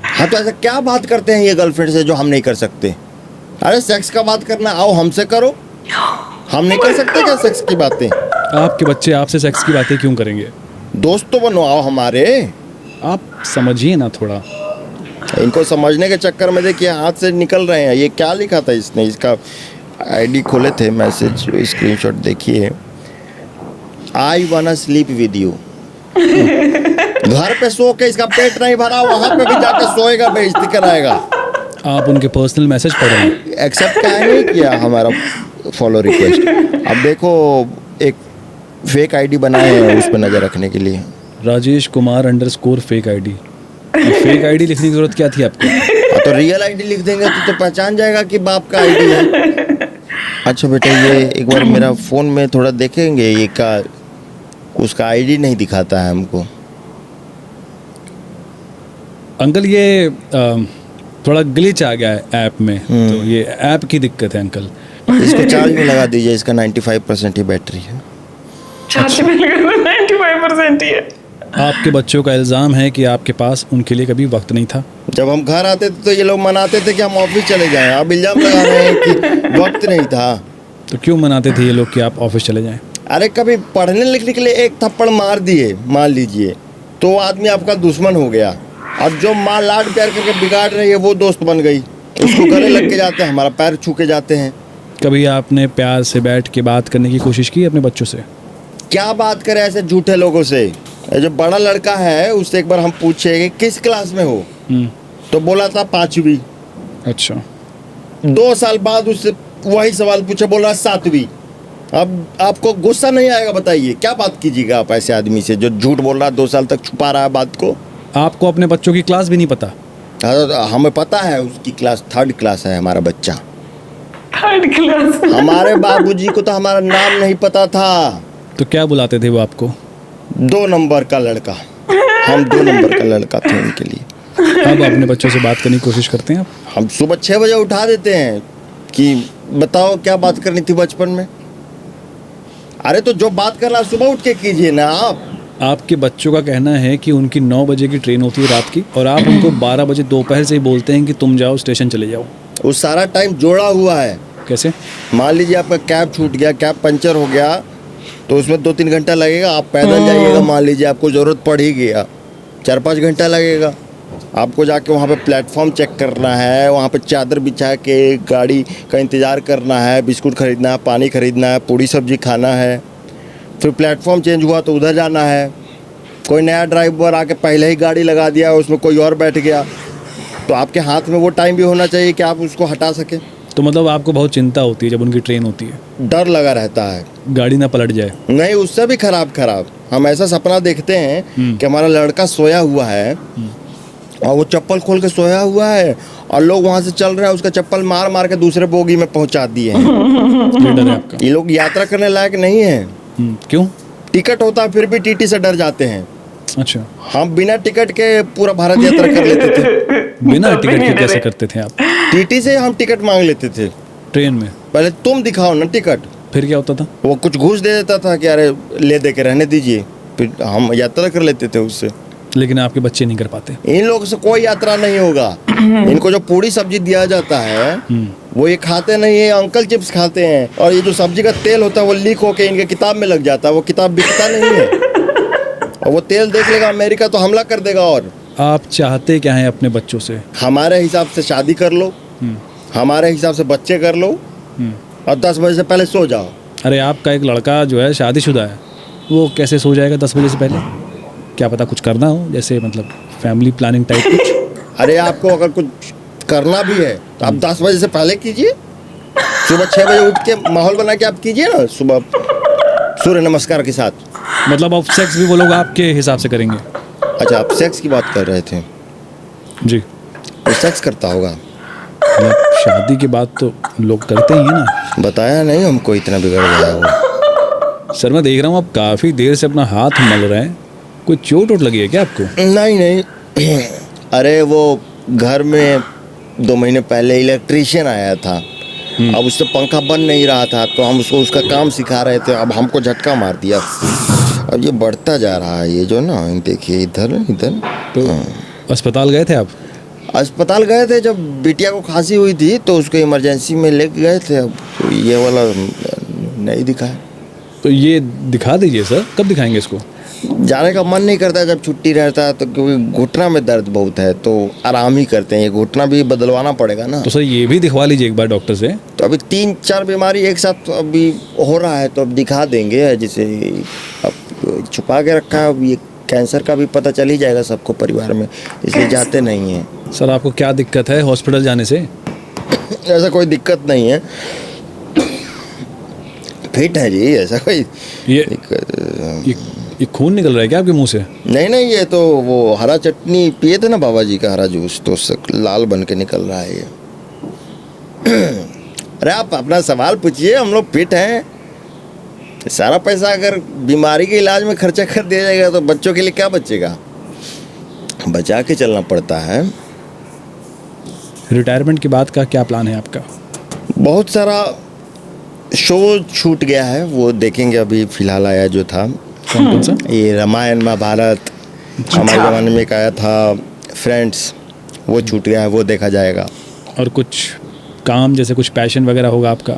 हाँ, तो ऐसा क्या बात करते हैं ये गर्लफ्रेंड से जो हम नहीं कर सकते? अरे सेक्स का बात करना आओ हमसे करो, हम नहीं कर सकते क्या सेक्स की बातें? आपके बच्चे आपसे सेक्स की बातें क्यों करेंगे? दोस्त तो बनो आओ हमारे। आप समझिए ना थोड़ा। इनको समझने के चक्कर में देखिए हाथ से निकल रहे हैं। ये क्या लिखा था इसने, इसका आईडी खोले थे, मैसेज स्क्रीनशॉट देखिए। आई वाना स्लीप विद यू। घर पे सो के इसका पेट नहीं भरा, वहां पे भी जाके सोएगा, बेइज्जती कराएगा। आप उनके पर्सनल मैसेज पढ़ रहे हैं? एक्सेप्ट क्या नहीं किया हमारा फॉलो रिक्वेस्ट। अब देखो एक फेक आईडी बनाए हैं उस पर नजर रखने के लिए, Rajesh Kumar _ fake ID. Fake ID लिखने की जरूरत क्या थी आपको? तो रियल आईडी लिख देंगे तो पहचान जाएगा कि बाप का आईडी है। अच्छा बेटा ये एक बार मेरा फोन में थोड़ा देखेंगे, ये का उसका आईडी नहीं दिखाता है हमको। अंकल ये थोड़ा ग्लिच आ गया है ऐप में, तो ये ऐप की दिक्कत है अंकल। इसको चार्ज में लगा दीजिए, इसका 95% ही बैटरी है। चार्ज में लगा 95% ही है। आपके बच्चों का इल्ज़ाम है कि आपके पास उनके लिए कभी वक्त नहीं था। जब हम घर आते थे तो ये लोग मनाते थे कि हम ऑफिस चले जाएं। अब इल्जाम लगा रहे हैं कि वक्त नहीं था। तो क्यों मनाते थे ये लोग कि आप ऑफिस चले जाएं? अरे कभी पढ़ने लिखने के लिए एक थप्पड़ मार दिए मान लीजिए, तो वो आदमी आपका दुश्मन हो गया। और जो माँ लाड प्यार करके बिगाड़ रही है वो दोस्त बन गई, उसको गले लग के जाते हैं, हमारा पैर छू के जाते हैं। कभी आपने प्यार से बैठ के बात करने की कोशिश की अपने बच्चों से? क्या बात करें ऐसे झूठे लोगों से। जो बड़ा लड़का है उससे एक बार हम पूछे कि किस क्लास में हो, तो बोला था 5वीं। अच्छा। 2 साल बाद उससे वही सवाल पूछे, बोला 7वीं। अब आपको गुस्सा नहीं आएगा? बताइए क्या बात कीजिएगा आप ऐसे आदमी से जो झूठ बोल रहा है, 2 साल तक छुपा रहा है बात को। आपको अपने बच्चों की क्लास भी नहीं पता? हमें पता है उसकी क्लास 3rd क्लास है हमारा बच्चा। Third class. हमारे बाबूजी को तो हमारा नाम नहीं पता था। तो क्या बुलाते थे वो आपको? 2 नंबर का लड़का। हम 2 नंबर का लड़का थे उनके लिए। अब अपने बच्चों से बात करने की कोशिश करते हैं आप? हम सुबह 6 बजे उठा देते हैं कि बताओ क्या बात करनी थी बचपन में। अरे तो जो बात करना सुबह उठ के कीजिए ना आप। आपके बच्चों का कहना है कि उनकी 9 बजे की ट्रेन होती है रात की, और आप उनको 12 बजे दोपहर से ही बोलते हैं कि तुम जाओ स्टेशन चले जाओ। वो सारा टाइम जोड़ा हुआ है। कैसे? मान लीजिए आपका कैब छूट गया, कैब पंचर हो गया, तो उसमें 2-3 घंटा लगेगा। आप पैदल जाइएगा, मान लीजिए आपको ज़रूरत पड़ ही गया, 4-5 घंटा लगेगा। आपको जाके वहाँ पे प्लेटफॉर्म चेक करना है, वहाँ पे चादर बिछा के गाड़ी का इंतज़ार करना है, बिस्कुट खरीदना है, पानी खरीदना है, पूड़ी सब्जी खाना है। फिर प्लेटफॉर्म चेंज हुआ तो उधर जाना है। कोई नया ड्राइवर आके पहले ही गाड़ी लगा दिया, उसमें कोई और बैठ गया, तो आपके हाथ में वो टाइम भी होना चाहिए कि आप उसको हटा सकें। तो मतलब आपको बहुत चिंता होती है जब उनकी ट्रेन होती है? डर लगा रहता है गाड़ी ना पलट जाए। नहीं, उससे भी खराब। हम ऐसा सपना देखते हैं कि हमारा लड़का सोया हुआ है और वो चप्पल खोल के सोया हुआ है और लोग वहाँ से चल रहे हैं, उसका चप्पल मार मार के दूसरे बोगी में पहुँचा दिए हैं। ये डर है आपका? ये लोग यात्रा करने लायक नहीं है। क्यों? टिकट होता है फिर भी टीटी से डर जाते हैं। अच्छा, हम बिना टिकट के पूरा भारत यात्रा कर लेते थे। बिना टिकट के कैसे करते थे आप? टीटी से हम टिकट मांग लेते थे ट्रेन में? पहले तुम दिखाओ ना टिकट। फिर क्या होता था? वो कुछ घूस दे देता था कि अरे ले दे के रहने दीजिए, फिर हम यात्रा कर लेते थे उससे। लेकिन आपके बच्चे नहीं कर पाते? इन लोगों से कोई यात्रा नहीं होगा। इनको जो पूरी सब्जी दिया जाता है वो ये खाते नहीं है, अंकल चिप्स खाते हैं। और ये जो सब्जी का तेल होता है वो लीक होके इनके किताब में लग जाता है, वो किताब बिकता नहीं है। और वो तेल देख लेगा अमेरिका तो हमला कर देगा। और आप चाहते क्या हैं अपने बच्चों से? हमारे हिसाब से शादी कर लो, हमारे हिसाब से बच्चे कर लो और 10 बजे से पहले सो जाओ। अरे आपका एक लड़का जो है शादीशुदा है, वो कैसे सो जाएगा 10 बजे से पहले? क्या पता कुछ करना हो, जैसे मतलब फैमिली प्लानिंग टाइप कुछ? अरे आपको अगर कुछ करना भी है तो आप 10 बजे से पहले कीजिए। सुबह 6 बजे उठ के माहौल बना के आप कीजिए ना, सुबह सूर्य नमस्कार के साथ। मतलब अब सेक्स भी वो लोग आपके हिसाब से करेंगे? अच्छा, आप सेक्स की बात कर रहे थे? जी। वो सेक्स करता होगा? मतलब शादी के बाद तो लोग करते ही हैं ना। बताया नहीं हमको, इतना बिगड़ गया वो। सर मैं देख रहा हूँ आप काफ़ी देर से अपना हाथ मल रहे हैं, कोई चोट वोट लगी है क्या आपको? नहीं। अरे वो घर में 2 महीने पहले इलेक्ट्रीशियन आया था। अब उससे पंखा बन नहीं रहा था तो हम उसको उसका काम सिखा रहे थे। अब हमको झटका मार दिया। अब ये बढ़ता जा रहा है ये जो ना, देखिए इधर। तो अस्पताल गए थे आप? अस्पताल गए थे, जब बिटिया को खांसी हुई थी तो उसको इमरजेंसी में लेके गए थे। अब तो ये वाला नहीं दिखा है। तो ये दिखा दीजिए सर, कब दिखाएंगे इसको? जाने का मन नहीं करता जब छुट्टी रहता है तो, क्योंकि घुटना में दर्द बहुत है तो आराम ही करते हैं। ये घुटना भी बदलवाना पड़ेगा ना। तो सर ये भी दिखवा लीजिए एक बार डॉक्टर से। तो अभी 3-4 बीमारी एक साथ अभी हो रहा है तो अब दिखा देंगे। जैसे अब छुपा के रखा है, अब ये कैंसर का भी पता चल ही जाएगा सबको परिवार में, इसलिए जाते नहीं हैं। सर आपको क्या दिक्कत है हॉस्पिटल जाने से? ऐसा कोई दिक्कत नहीं है, फिट है जी, ऐसा कोई ये खून निकल रहा है क्या आपके मुंह से? नहीं, ये तो वो हरा चटनी पिए थे ना बाबा जी का, हरा जूस, तो उससे लाल बन के निकल रहा है ये। अरे आप अपना सवाल पूछिए, हम लोग फिट हैं। सारा पैसा अगर बीमारी के इलाज में खर्चा कर दिया जाएगा तो बच्चों के लिए क्या बचेगा? बचा के चलना पड़ता है। रिटायरमेंट के बाद का क्या प्लान है आपका? बहुत सारा शो छूट गया है, वो देखेंगे। अभी फिलहाल आया जो था कौन सा? ये रामायण महाभारत, हमारे ज़माने में एक आया था फ्रेंड्स, वो छूट गया है, वो देखा जाएगा। और कुछ काम जैसे कुछ पैशन वगैरह होगा आपका?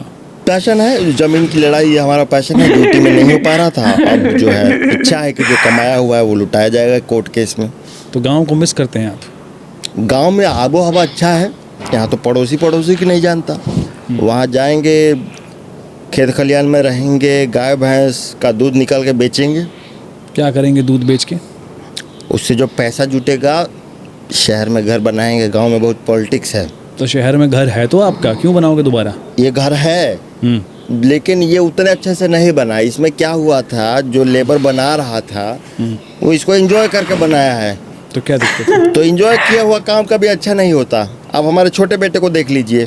पैशन है, ज़मीन की लड़ाई, ये हमारा पैशन है। ड्यूटी में नहीं हो पा रहा था, अब जो है इच्छा है कि जो कमाया हुआ है वो लुटाया जाएगा कोर्ट केस में। तो गांव को मिस करते हैं आप? गांव में आबो हवा अच्छा है, यहाँ तो पड़ोसी की नहीं जानता। वहाँ जाएंगे, खेत खलियान में रहेंगे, गाय भैंस का दूध निकाल के बेचेंगे। क्या करेंगे दूध बेच के? उससे जो पैसा जुटेगा शहर में घर बनाएंगे। गांव में बहुत पॉलिटिक्स है। तो शहर में घर है तो आपका, क्यों बनाओगे दोबारा? ये घर है लेकिन ये उतने अच्छे से नहीं बना। इसमें क्या हुआ था, जो लेबर बना रहा था वो इसको एंजॉय करके बनाया है। तो क्या दिक्कत है? तो एंजॉय किया हुआ काम कभी अच्छा नहीं होता। अब हमारे छोटे बेटे को देख लीजिए,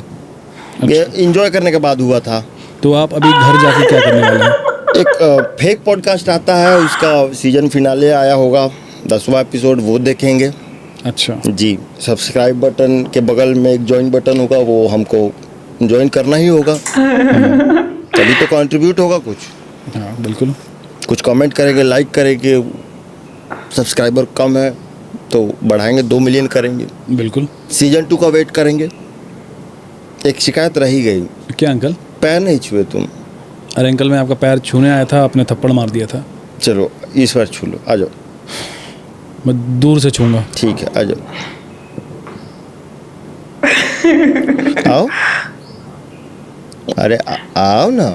ये इंजॉय करने के बाद हुआ था। तो आप अभी घर जाके क्या करने वाले हैं? एक फेक पॉडकास्ट आता है, उसका सीजन फिनाले आया होगा, 10वां एपिसोड, वो देखेंगे। अच्छा जी, सब्सक्राइब बटन के बगल में एक ज्वाइन बटन होगा, वो हमको ज्वाइन करना ही होगा। तभी तो कंट्रीब्यूट होगा कुछ। हाँ बिल्कुल। कुछ कमेंट करेंगे, लाइक करेंगे। सब्सक्राइबर कम है तो बढ़ाएंगे, 2 मिलियन करेंगे। बिल्कुल। सीजन 2 का वेट करेंगे। एक शिकायत रही गई, क्या अंकल? पैर नहीं छुए तुम। अरे अंकल, मैं आपका पैर छूने आया था, आपने थप्पड़ मार दिया था। चलो इस बार छू लो, आ जाओ। मैं दूर से छूंगा। ठीक है, आ जाओ। आओ, अरे आओ ना।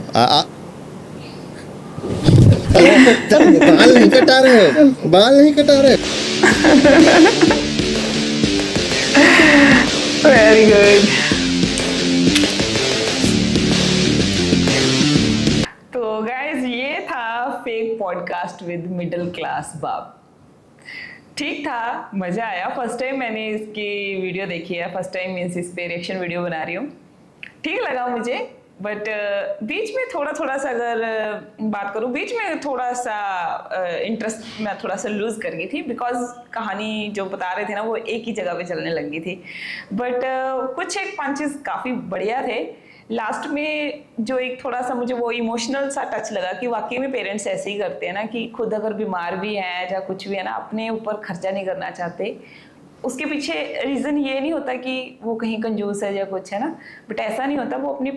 बाल नहीं कटा रहे हो, बाल नहीं कटा रहे। Very good. तो गाइस, ये था fake podcast with middle class बाप। ठीक था, मजा आया। फर्स्ट टाइम मैंने इसकी वीडियो देखी है, फर्स्ट टाइम मीन्स इस पे रिएक्शन वीडियो बना रही हूँ। ठीक लगा मुझे, बट बीच में थोड़ा सा अगर बात करूँ, बीच में थोड़ा सा इंटरेस्ट मैं थोड़ा सा लूज कर गई थी, बिकॉज कहानी जो बता रहे थे ना वो एक ही जगह पे चलने लग गई थी। बट कुछ एक पंचेस काफ़ी बढ़िया थे। लास्ट में जो एक थोड़ा सा मुझे वो इमोशनल सा टच लगा कि वाकई में पेरेंट्स ऐसे ही करते हैं ना, कि खुद अगर बीमार भी हैं या कुछ भी है ना, अपने ऊपर खर्चा नहीं करना चाहते। उसके पीछे रीज़न ये नहीं होता कि वो कहीं कंजूस है या कुछ है ना, बट ऐसा नहीं होता। वो अपने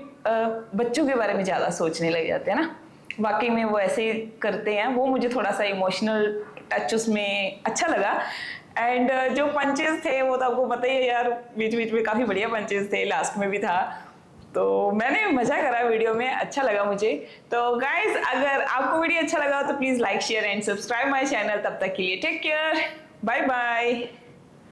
बच्चों के बारे में ज़्यादा सोचने लग जाते हैं ना। वाकई में वो ऐसे ही करते हैं। वो मुझे थोड़ा सा इमोशनल टच उसमें अच्छा लगा। एंड जो पंचेस थे वो तो आपको पता ही है यार, बीच बीच में काफ़ी बढ़िया पंचेस थे, लास्ट में भी था। तो मैंने मजा करा वीडियो में, अच्छा लगा मुझे। तो गाइज, अगर आपको वीडियो अच्छा लगा तो please like share and subscribe my channel. तब तक के लिए टेक केयर, बाय बाय।